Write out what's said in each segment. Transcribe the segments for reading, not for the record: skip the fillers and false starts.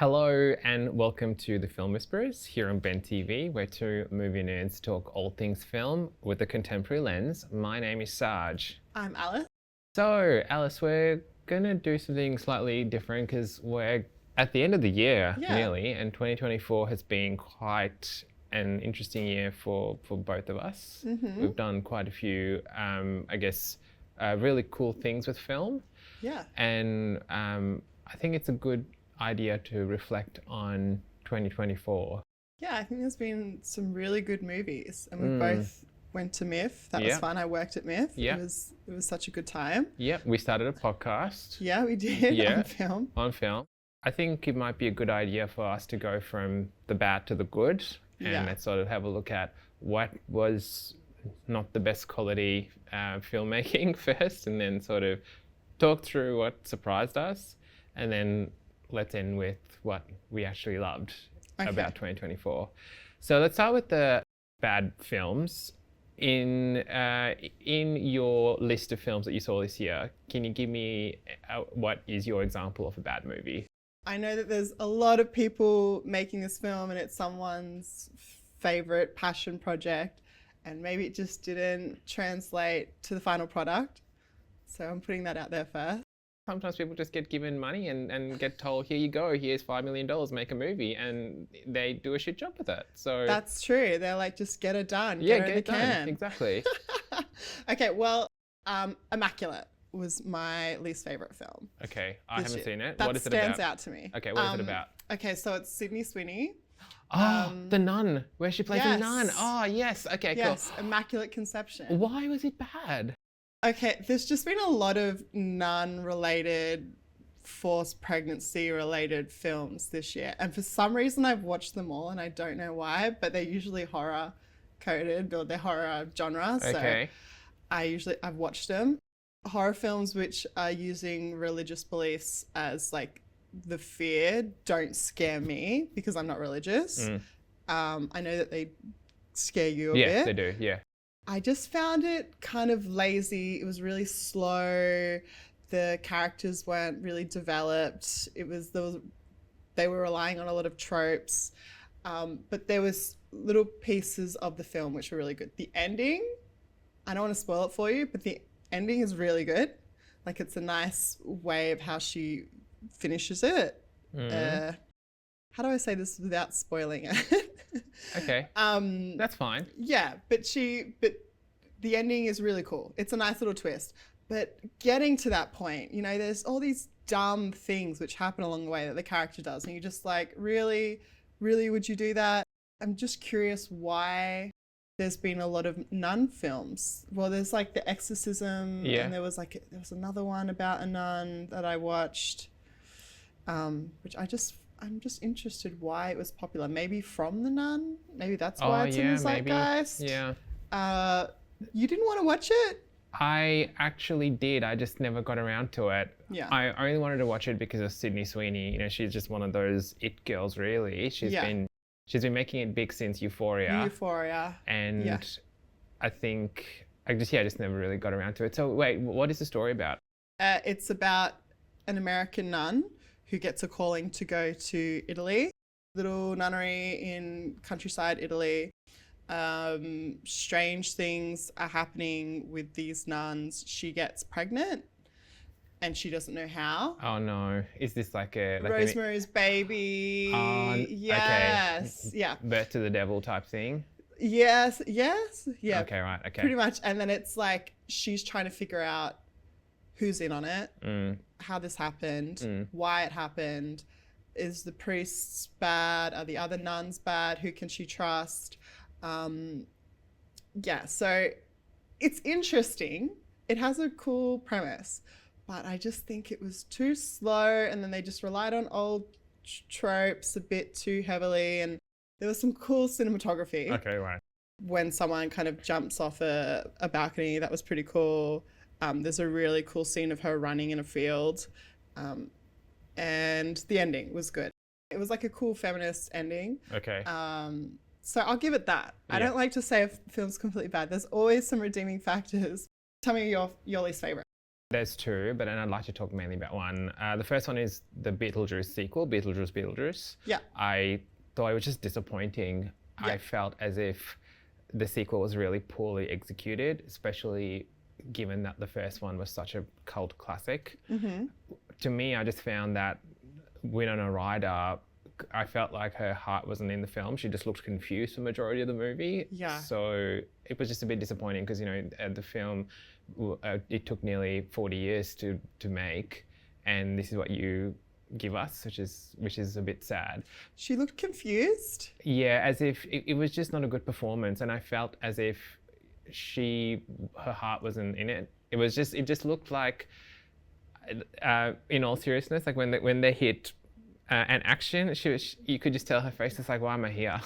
Hello and welcome to the Film Whisperers here on Ben TV, where two movie nerds talk all things film with a contemporary lens. My name is Saj. I'm Alice. So, Alice, we're gonna do something slightly different because we're at the end of the year nearly, and 2024 has been quite an interesting year for both of us. Mm-hmm. We've done quite a few, really cool things with film. Yeah. And I think it's a good idea to reflect on 2024. Yeah, I think there's been some really good movies, and we both went to MIF. That was fun. I worked at MIF. Yeah. It was such a good time. Yep, we started a podcast. Yeah, we did on film. On film. I think it might be a good idea for us to go from the bad to the good, and let's sort of have a look at what was not the best quality filmmaking first, and then sort of talk through what surprised us, and then let's end with what we actually loved about 2024. So let's start with the bad films. In your list of films that you saw this year, can you give me what is your example of a bad movie? I know that there's a lot of people making this film and it's someone's favorite passion project, and maybe it just didn't translate to the final product. So I'm putting that out there first. Sometimes people just get given money and get told, here you go, here's $5 million, make a movie, and they do a shit job with it. So that's true. They're like, just get it done. Yeah, get it done. Exactly. Okay, well, Immaculate was my least favorite film. Okay, I haven't seen it. That what is it about? stands out to me. Okay, what is it about? Okay, so it's Sydney Sweeney. Oh, the nun, where she plays a nun. Oh, yes. Okay, yes, cool. Immaculate Conception. Why was it bad? Okay, there's just been a lot of nun-related, forced pregnancy-related films this year. And for some reason, I've watched them all, and I don't know why, but they're usually horror-coded, or they're horror genre. Okay. So I've watched them. Horror films which are using religious beliefs as, like, the fear don't scare me because I'm not religious. I know that they scare you a bit. Yes, they do, yeah. I just found it kind of lazy. It was really slow. The characters weren't really developed. They were relying on a lot of tropes. But there was little pieces of the film which were really good. The ending, I don't want to spoil it for you, but the ending is really good. Like, it's a nice way of how she finishes it. How do I say this without spoiling it? Okay. That's fine. Yeah, but the ending is really cool. It's a nice little twist. But getting to that point, you know, there's all these dumb things which happen along the way that the character does. And you're just like, really? Really, would you do that? I'm just curious why there's been a lot of nun films. Well, there's like The Exorcism. Yeah. And there was another one about a nun that I watched, which I'm just interested why it was popular. Maybe from The Nun? Maybe that's why it's in the zeitgeist. Yeah. You didn't want to watch it? I actually did. I just never got around to it. Yeah. I only wanted to watch it because of Sydney Sweeney. You know, she's just one of those it girls, really. She's been making it big since Euphoria. And I think I just never really got around to it. So wait, what is the story about? It's about an American nun who gets a calling to go to Italy, little nunnery in countryside Italy. Strange things are happening with these nuns. She gets pregnant and she doesn't know how. Oh no. Is this like Rosemary's Baby? Yes. Okay. Yeah. Birth to the devil type thing? Yes. Yeah. Okay, right. Okay. Pretty much. And then it's like she's trying to figure out who's in on it, how this happened, why it happened. Is the priests bad? Are the other nuns bad? Who can she trust? So it's interesting. It has a cool premise, but I just think it was too slow, and then they just relied on old tropes a bit too heavily, and there was some cool cinematography. Okay, right. When someone kind of jumps off a balcony, that was pretty cool. There's a really cool scene of her running in a field, and the ending was good. It was like a cool feminist ending. Okay. So I'll give it that. I don't like to say a film's completely bad. There's always some redeeming factors. Tell me your least favorite. There's two, but then I'd like to talk mainly about one. The first one is the Beetlejuice sequel, Beetlejuice. Yeah. I thought it was just disappointing. Yeah. I felt as if the sequel was really poorly executed, especially given that the first one was such a cult classic. Mm-hmm. To me, I just found that Winona Ryder, I felt like her heart wasn't in the film. She just looked confused for the majority of the movie. Yeah. So it was just a bit disappointing because, the film, it took nearly 40 years to make, and this is what you give us, which is a bit sad. She looked confused. Yeah, as if it was just not a good performance, and I felt as if her heart wasn't in it. It just looked like, in all seriousness, like when they hit an action, you could just tell her face is like, why am I here?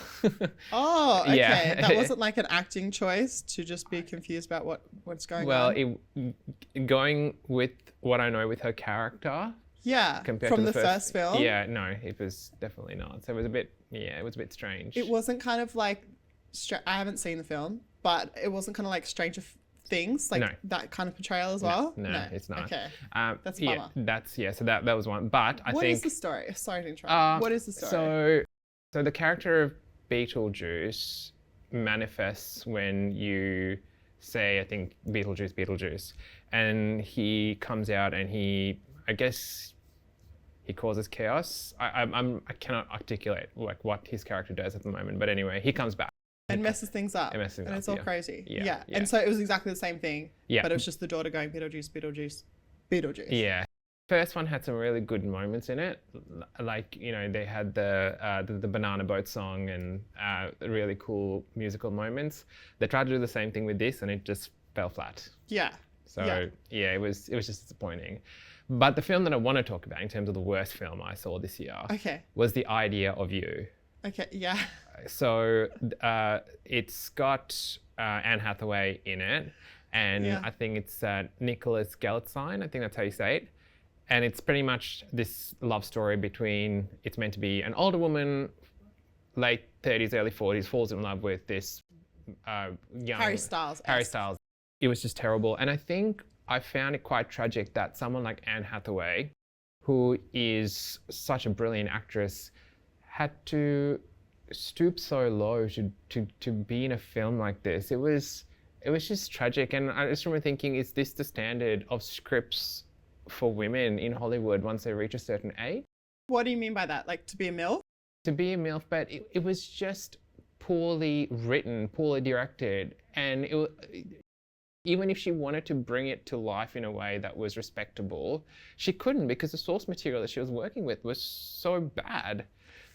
Oh, okay. Yeah. That wasn't like an acting choice to just be confused about what's going on. Well, going with what I know with her character. Yeah, Compared from to the first film. Yeah, no, it was definitely not. So it was a bit strange. It wasn't kind of like, I haven't seen the film, but it wasn't kind of like Stranger Things, like that kind of portrayal as well? No, it's not. Okay, that's a yeah, bummer. So that was one. But I think... What is the story? Sorry to interrupt. What is the story? So the character of Beetlejuice manifests when you say, I think, Beetlejuice. And he comes out and I guess he causes chaos. I cannot articulate like what his character does at the moment, but anyway, he comes back. And messes things up. And it's all crazy. Yeah. And so it was exactly the same thing. Yeah. But it was just the daughter going, Beetlejuice. Yeah. First one had some really good moments in it. Like, they had the Banana Boat song and really cool musical moments. They tried to do the same thing with this and it just fell flat. Yeah. So it was just disappointing. But the film that I want to talk about in terms of the worst film I saw this year was The Idea of You. Okay, yeah. So it's got Anne Hathaway in it, and I think it's Nicholas Galitzine, I think that's how you say it. And it's pretty much this love story between, it's meant to be an older woman, late 30s, early 40s, falls in love with this young... Harry Styles. It was just terrible. And I think I found it quite tragic that someone like Anne Hathaway, who is such a brilliant actress, had to stoop so low to be in a film like this. It was just tragic. And I just remember thinking, is this the standard of scripts for women in Hollywood once they reach a certain age? What do you mean by that? Like to be a MILF? To be a MILF, but it was just poorly written, poorly directed. And even if she wanted to bring it to life in a way that was respectable, she couldn't because the source material that she was working with was so bad.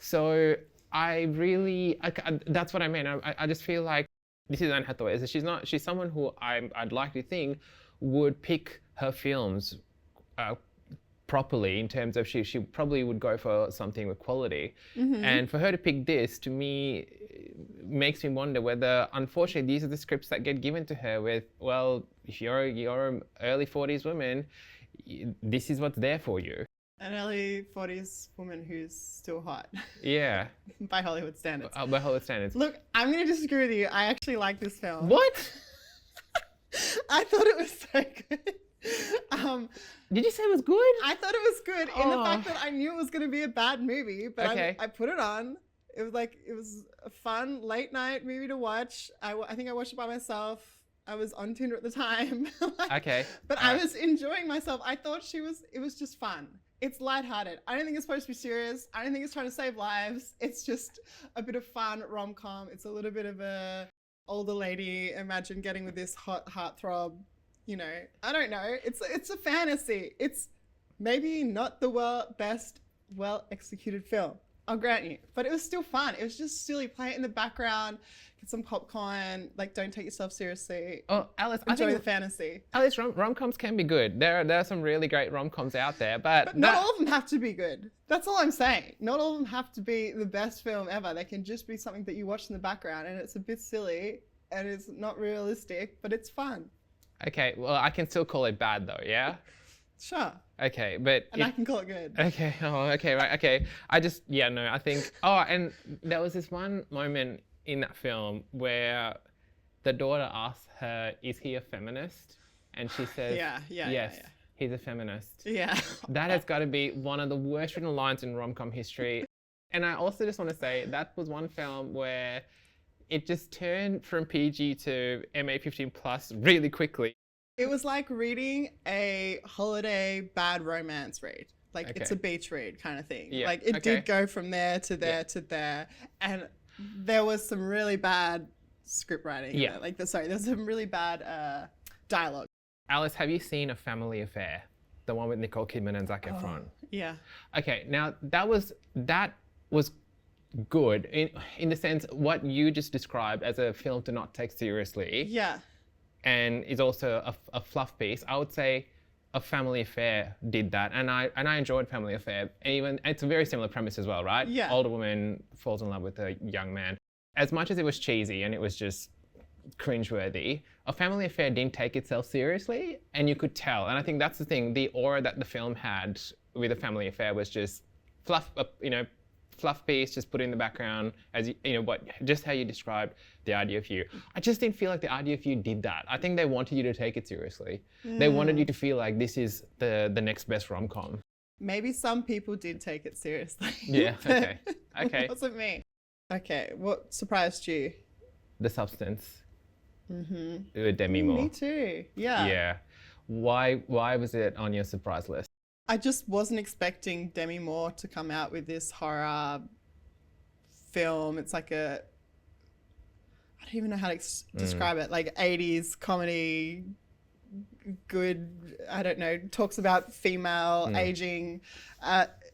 So that's what I mean. I just feel like this is Anne Hathaway. She's someone who I'd like to think would pick her films properly in terms of she probably would go for something with quality. Mm-hmm. And for her to pick this, to me, makes me wonder whether, unfortunately, these are the scripts that get given to her with, well, if you're an early 40s woman, this is what's there for you. An early 40s woman who's still hot. Yeah. By Hollywood standards. By Hollywood standards. Look, I'm going to disagree with you. I actually like this film. What? I thought it was so good. Did you say it was good? I thought it was good in the fact that I knew it was going to be a bad movie, but I put it on. It was a fun late night movie to watch. I think I watched it by myself. I was on Tinder at the time. Okay. But I was enjoying myself. I thought it was just fun. It's lighthearted. I don't think it's supposed to be serious. I don't think it's trying to save lives. It's just a bit of fun rom-com. It's a little bit of a older lady. Imagine getting with this hot heartthrob. I don't know. It's a fantasy. It's maybe not the best well-executed film. I'll grant you. But it was still fun. It was just silly. Play it in the background. Get some popcorn. Like, don't take yourself seriously. Oh, Alice, enjoy the fantasy. Alice, rom-coms can be good. There are some really great rom-coms out there, but not all of them have to be good. That's all I'm saying. Not all of them have to be the best film ever. They can just be something that you watch in the background, and it's a bit silly, and it's not realistic, but it's fun. Okay, well, I can still call it bad though, yeah? Sure. Okay, but... And I can call it good. Okay, right, okay. I think... and there was this one moment in that film where the daughter asks her, is he a feminist? And she says, yes. he's a feminist. Yeah. That has got to be one of the worst written lines in rom-com history. And I also just want to say that was one film where it just turned from PG to MA15 plus really quickly. It was like reading a holiday bad romance read. Like it's a beach read kind of thing. Yeah. Like it did go from there to there to there. And there was some really bad script writing. Yeah. There's some really bad dialogue. Alice, have you seen A Family Affair? The one with Nicole Kidman and Zac Efron? Yeah. Okay, now that was good in the sense what you just described as a film to not take seriously. Yeah. And is also a fluff piece. I would say A Family Affair did that, and I enjoyed Family Affair. And even it's a very similar premise as well, right? Yeah. Older woman falls in love with a young man. As much as it was cheesy and it was just cringeworthy, A Family Affair didn't take itself seriously, and you could tell. And I think that's the thing. The aura that the film had with A Family Affair was just fluff, fluff piece, just put in the background, as just how you described The Idea of You. I just didn't feel like The Idea of You did that. I think they wanted you to take it seriously. They wanted you to feel like this is the next best rom-com. Maybe some people did take it seriously. Yeah. Okay. It wasn't me. Okay. What surprised you? The Substance. Mm-hmm. With Demi Moore. Me too. Yeah. Yeah. Why was it on your surprise list? I just wasn't expecting Demi Moore to come out with this horror film. It's like I don't even know how to describe it. Like 80s comedy, good, I don't know, talks about female aging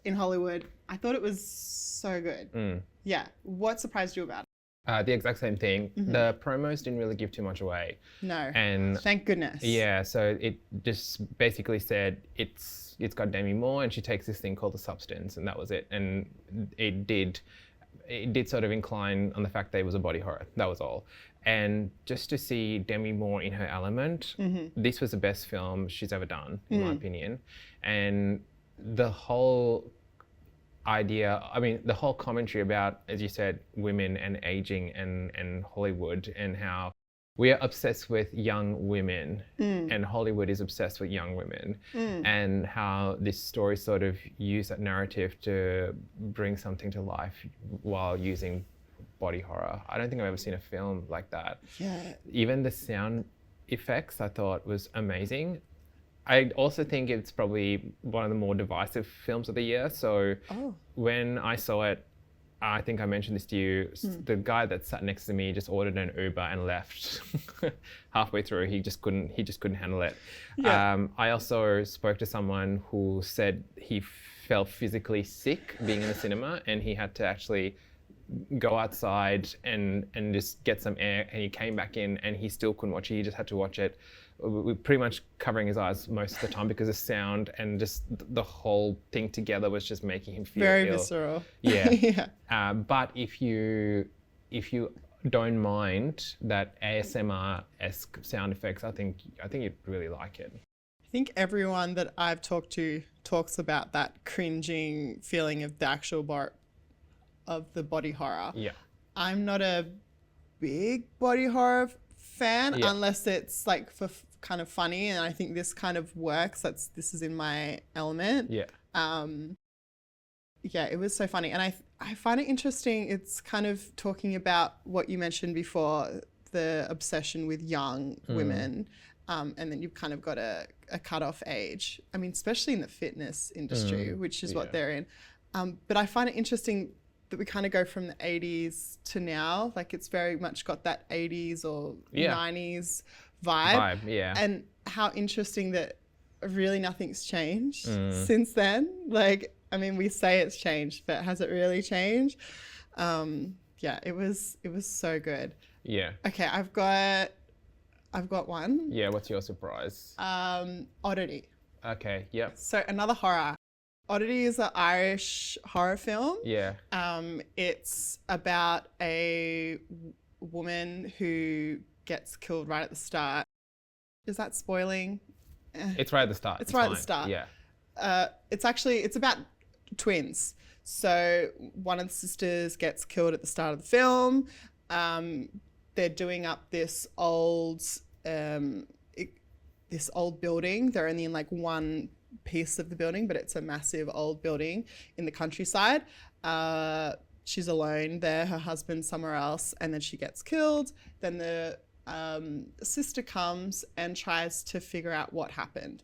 in Hollywood. I thought it was so good. Yeah. What surprised you about it? The exact same thing. The promos didn't really give too much away. No. And thank goodness. Yeah, so it just basically said it's got Demi Moore and she takes this thing called The Substance, and that was it. And it did sort of incline on the fact that it was a body horror. That was all. And just to see Demi Moore in her element, this was the best film she's ever done, in my opinion. And the whole idea, the whole commentary about, as you said, women and aging and Hollywood, and how we are obsessed with young women and Hollywood is obsessed with young women, and how this story sort of used that narrative to bring something to life while using body horror. I don't think I've ever seen a film like that. Yeah. Even the sound effects I thought was amazing. I also think it's probably one of the more divisive films of the year. So when I saw it, I think I mentioned this to you, the guy that sat next to me just ordered an Uber and left halfway through. He just couldn't handle it. Yeah. I also spoke to someone who said he felt physically sick being in the cinema, and he had to actually go outside and just get some air, and he came back in and he still couldn't watch it. He just had to watch it with pretty much covering his eyes most of the time because the sound and just the whole thing together was just making him feel very ill. visceral. Yeah. Yeah. But if you don't mind that ASMR-esque sound effects, I think you'd really like it. I think everyone that I've talked to talks about that cringing feeling of the actual of the body horror. Yeah. I'm not a big body horror fan unless it's like for kind of funny, and I think this kind of works. This is in my element. Yeah. Yeah, it was so funny, and I find it interesting. It's kind of talking about what you mentioned before, the obsession with young women, and then you've kind of got a cutoff age. I mean, especially in the fitness industry, which is what they're in. But I find it interesting that we kind of go from the 80s to now. Like it's very much got that 80s or 90s vibe. Yeah. And how interesting that really nothing's changed since then. Like, I mean, we say it's changed, but has it really changed? Yeah, it was so good. Yeah. Okay, I've got one. Yeah, what's your surprise? Oddity. Okay, yep. So another horror. Oddity is an Irish horror film. Yeah. It's about a woman who gets killed right at the start. Is that spoiling? It's right at the start. It's right at the start. Yeah. It's about twins. So one of the sisters gets killed at the start of the film. They're doing up this old this old building. They're only in like one piece of the building, but it's a massive old building in the countryside. She's alone there, her husband's somewhere else, and then she gets killed. Then the sister comes and tries to figure out what happened.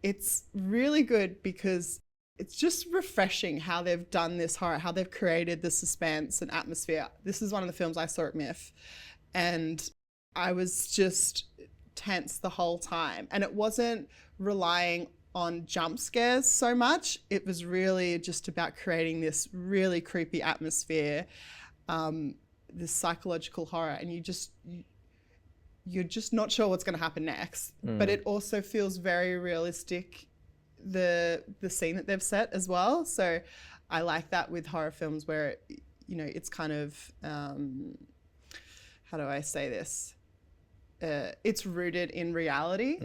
It's really good because it's just refreshing how they've done this horror, how they've created the suspense and atmosphere. This is one of the films I saw at MIFF, and I was just tense the whole time. And it wasn't relying on jump scares so much. It was really just about creating this really creepy atmosphere, this psychological horror, and you're just not sure what's going to happen next. But it also feels very realistic, the scene that they've set as well. So I like that with horror films where, you know, it's kind of, how do I say this? It's rooted in reality.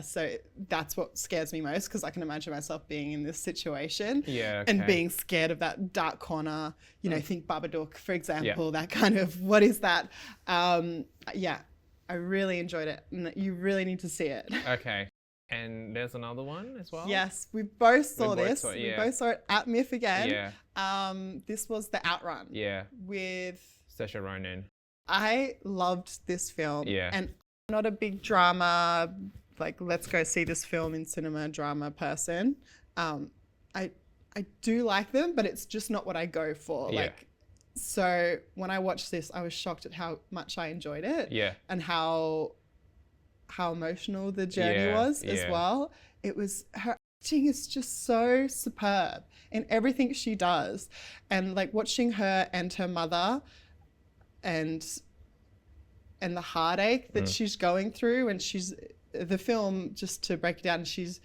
So that's what scares me most, because I can imagine myself being in this situation and being scared of that dark corner, you know, think Babadook, for example, that kind of, what is that? I really enjoyed it, and you really need to see it. Okay. And there's another one as well? Yes, we both saw this. We both saw it at MIFF again. This was the Outrun. With Saoirse Ronan. I loved this film. And I'm not a big drama, like, let's go see this film in cinema drama person. I do like them, but it's just not what I go for. So when I watched this, I was shocked at how much I enjoyed it. And how emotional the journey was as well. It was, her acting is just so superb in everything she does. And like watching her and her mother and the heartache that she's going through, and the film, just to break it down, she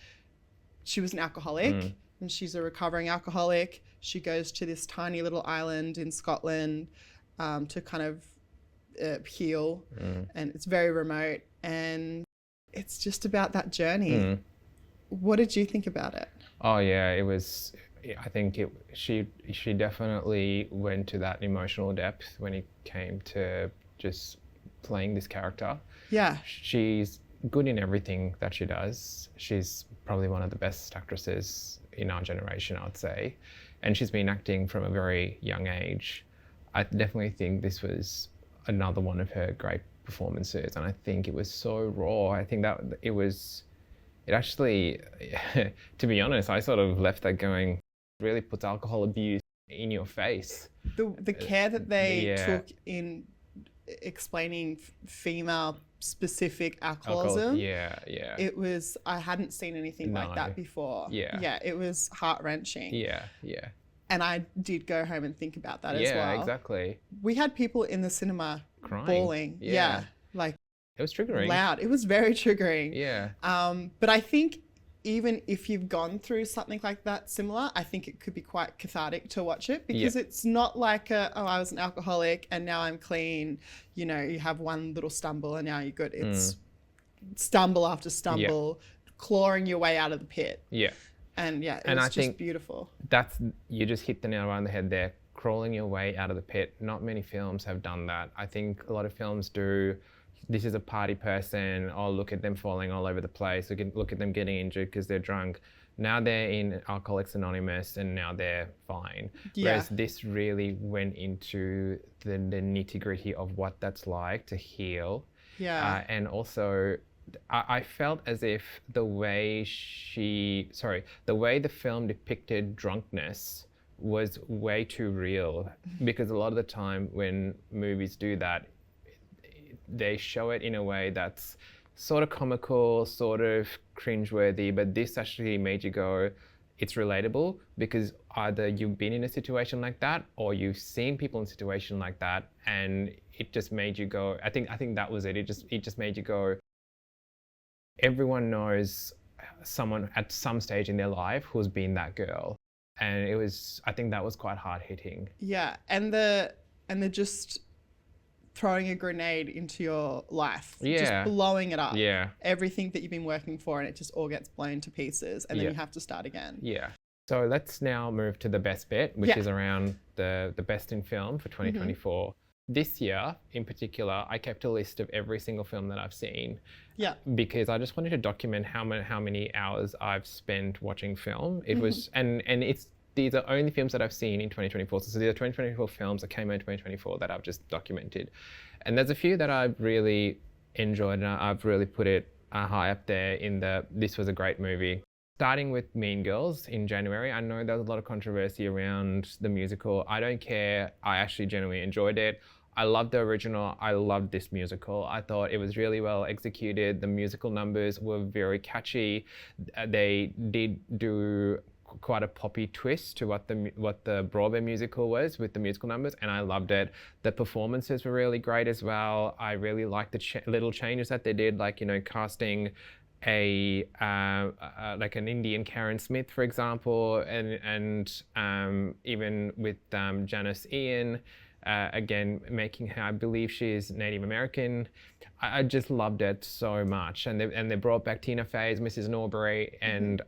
was an alcoholic, and she's a recovering alcoholic. She goes to this tiny little island in Scotland to kind of heal, and it's very remote, and it's just about that journey. What did you think about it? Oh yeah, it was, I think she definitely went to that emotional depth when it came to just playing this character. She's good in everything that she does. She's probably one of the best actresses in our generation, I'd say. And she's been acting from a very young age. I definitely think this was another one of her great performances, and I think it was so raw. I think that it actually, to be honest, I sort of left that going, really puts alcohol abuse in your face. The care that they took in explaining female specific alcoholism. It was, I hadn't seen anything like that before. It was heart-wrenching. And I did go home and think about that as well. Yeah, exactly. We had people in the cinema crying, bawling. Like, it was triggering. Loud. It was very triggering. But I think even if you've gone through something like that similar, I think it could be quite cathartic to watch it, because it's not like I was an alcoholic and now I'm clean. You know, you have one little stumble and now you're good. It's stumble after stumble, clawing your way out of the pit. And it was just beautiful. You just hit the nail on the head there, crawling your way out of the pit. Not many films have done that. I think a lot of films do. This is a party person, oh, look at them falling all over the place, look at them getting injured because they're drunk. Now they're in Alcoholics Anonymous and now they're fine. Whereas this really went into the nitty gritty of what that's like to heal. And also, I felt as if the way the film depicted drunkenness was way too real, because a lot of the time when movies do that, they show it in a way that's sort of comical, sort of cringeworthy, but this actually made you go, it's relatable, because either you've been in a situation like that or you've seen people in a situation like that, and it just made you go, I think that was it. It just made you go, everyone knows someone at some stage in their life who's been that girl. And I think that was quite hard hitting. And the just throwing a grenade into your life, just blowing it up. Everything that you've been working for, and it just all gets blown to pieces, and then you have to start again. So let's now move to the best bit, which is around the best in film for 2024. This year, in particular, I kept a list of every single film that I've seen. Yeah. Because I just wanted to document how many hours I've spent watching film. It was, and these are only films that I've seen in 2024. So these are 2024 films that came out in 2024 that I've just documented. And there's a few that I've really enjoyed, and I've really put it high up there in this was a great movie. Starting with Mean Girls in January, I know there was a lot of controversy around the musical. I don't care. I actually genuinely enjoyed it. I loved the original. I loved this musical. I thought it was really well executed. The musical numbers were very catchy. They did do quite a poppy twist to what the Broadway musical was with the musical numbers, and I loved it. The performances were really great as well. I really liked the little changes that they did, like, you know, casting like an Indian Karen Smith, for example, and even with Janice Ian, again, making her, I believe she is Native American. I just loved it so much, and they brought back Tina Fey as Mrs. Norbury, and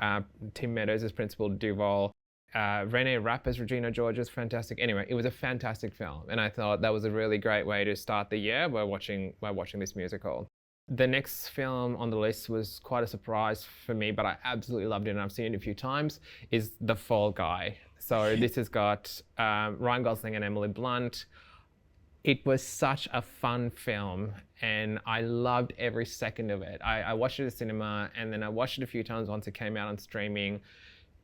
Tim Meadows as Principal Duval. Renee Rapp as Regina George was fantastic. Anyway, it was a fantastic film, and I thought that was a really great way to start the year by watching this musical. The next film on the list was quite a surprise for me, but I absolutely loved it, and I've seen it a few times, is The Fall Guy. So this has got Ryan Gosling and Emily Blunt. It was such a fun film, and I loved every second of it. I watched it at the cinema, and then I watched it a few times once it came out on streaming.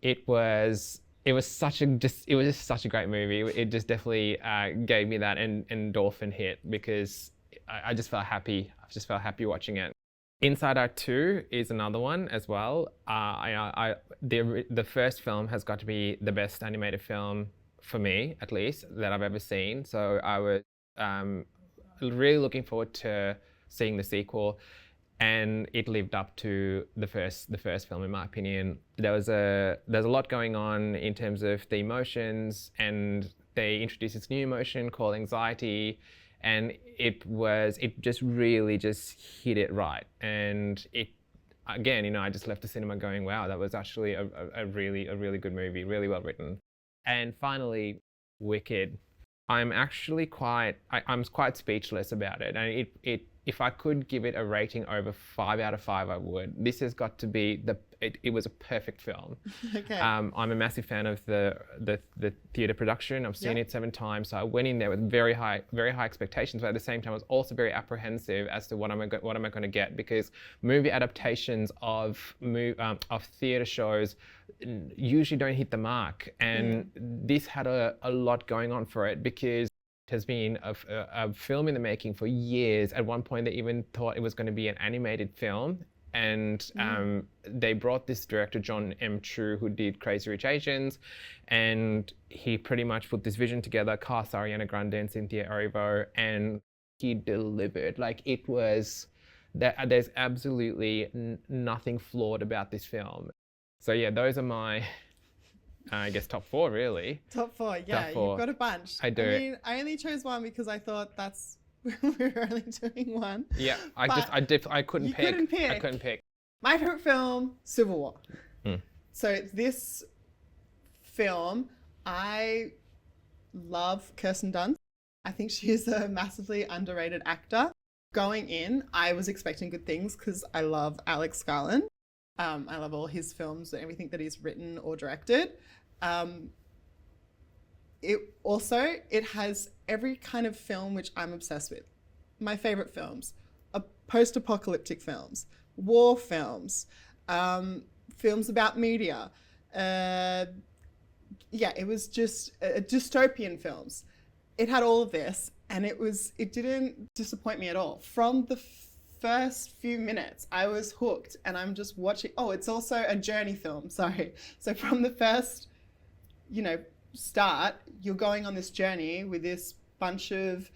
It was just such a great movie. It just definitely gave me that endorphin hit, because I just felt happy. I just felt happy watching it. Inside Out 2 is another one as well. The first film has got to be the best animated film for me, at least, that I've ever seen. So I was really looking forward to seeing the sequel, and it lived up to the first film, in my opinion. There's a lot going on in terms of the emotions, and they introduced this new emotion called anxiety. And it just really just hit it right. And it, again, you know, I just left the cinema going, wow, that was actually a really good movie, really well written. And finally, Wicked. I'm quite speechless about it. And if I could give it a rating over 5 out of 5, I would. This has got to be it was a perfect film. Okay. I'm a massive fan of the theatre production. I've seen it 7 times, so I went in there with very high expectations, but at the same time I was also very apprehensive as to what am I going to get, because movie adaptations of theatre shows usually don't hit the mark, and this had a lot going on for it, because it has been a film in the making for years. At one point they even thought it was going to be an animated film. And they brought this director, John M. Chu, who did Crazy Rich Asians, and he pretty much put this vision together, cast Ariana Grande and Cynthia Erivo, and he delivered. Like, it was, there's absolutely nothing flawed about this film. So yeah, those are my, I guess, top 4, really. Top 4, yeah, top 4. You've got a bunch. I do. I mean, I only chose one because I thought we were only doing one. Yeah, I couldn't pick. I couldn't pick. My favorite film, Civil War. So this film, I love Kirsten Dunst. I think she is a massively underrated actor. Going in, I was expecting good things because I love Alex Garland. I love all his films and everything that he's written or directed. It has every kind of film which I'm obsessed with. My favorite films are post-apocalyptic films, war films, films about media. It was just dystopian films. It had all of this, and it didn't disappoint me at all. From the first few minutes, I was hooked, and I'm just watching. Oh, it's also a journey film. Sorry. So from the first, start, you're going on this journey with this bunch of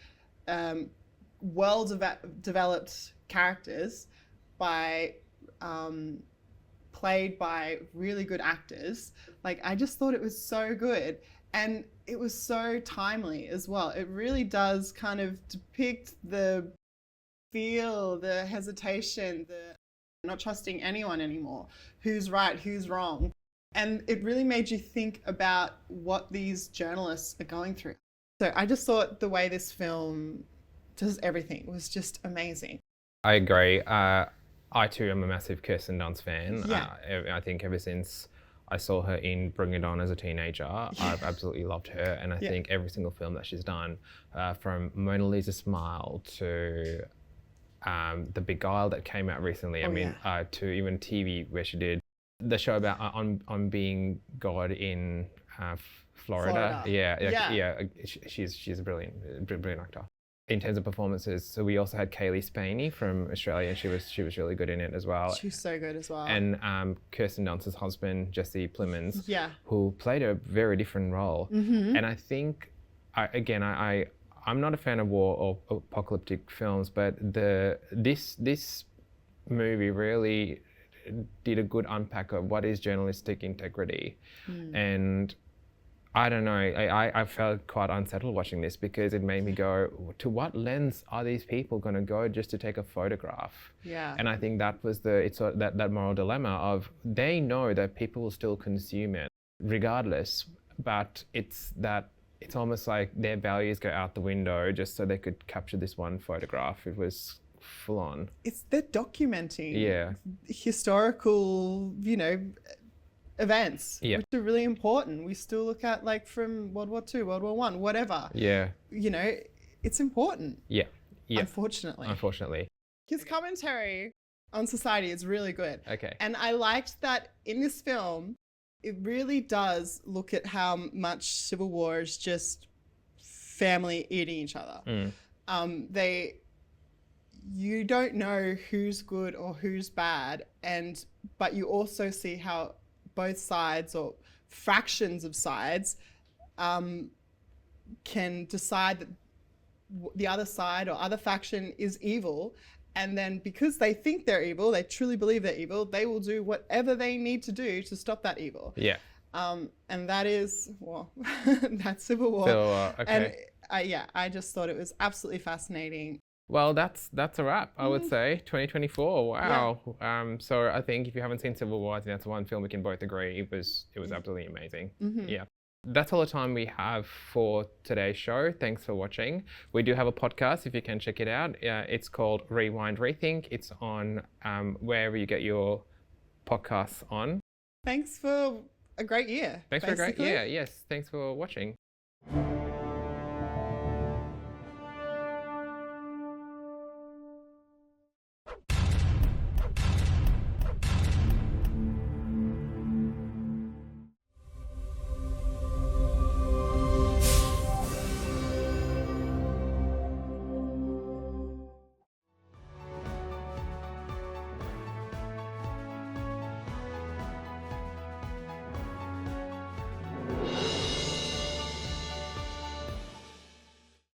well-developed characters played by really good actors. Like, I just thought it was so good, and it was so timely as well. It really does kind of depict the feel, the hesitation, the not trusting anyone anymore, who's right, who's wrong. And it really made you think about what these journalists are going through. So I just thought the way this film does everything was just amazing. I agree. I too am a massive Kirsten Dunst fan. Yeah. I think ever since I saw her in Bring It On as a teenager, I've absolutely loved her. And I think every single film that she's done, from Mona Lisa Smile to The Beguiled that came out recently, to even TV where she did the show about on being God in Florida. She's a brilliant actor. In terms of performances, so we also had Kaylee Spaney from Australia, and she was really good in it as well. She's so good as well. And Kirsten Dunst's husband, Jesse Plemons, who played a very different role. And I think, I'm not a fan of war or apocalyptic films, but this movie really did a good unpack of what is journalistic integrity. And I don't know, I felt quite unsettled watching this because it made me go, to what lens are these people going to go just to take a photograph? Yeah. And I think that was that moral dilemma of, they know that people will still consume it regardless, but it's almost like their values go out the window just so they could capture this one photograph. It was full on. They're documenting historical, events, which are really important. We still look at, like, from World War II, World War I, whatever. Yeah. It's important. Yeah. Unfortunately. His commentary on society is really good. Okay. And I liked that in this film, it really does look at how much civil war is just family eating each other. You don't know who's good or who's bad, but you also see how both sides or fractions of sides can decide that the other side or other faction is evil, and then because they think they're evil, they truly believe they're evil, they will do whatever they need to do to stop that evil. Yeah. And that is, that's civil war. Okay. And I just thought it was absolutely fascinating. Well, that's a wrap, I would say. 2024, wow. Yeah. So I think if you haven't seen Civil War, I think that's one film we can both agree it was absolutely amazing. Yeah. That's all the time we have for today's show. Thanks for watching. We do have a podcast, if you can check it out. It's called Rewind Rethink. It's on wherever you get your podcasts on. Thanks for a great year. Thanks for a great year. Yes, thanks for watching.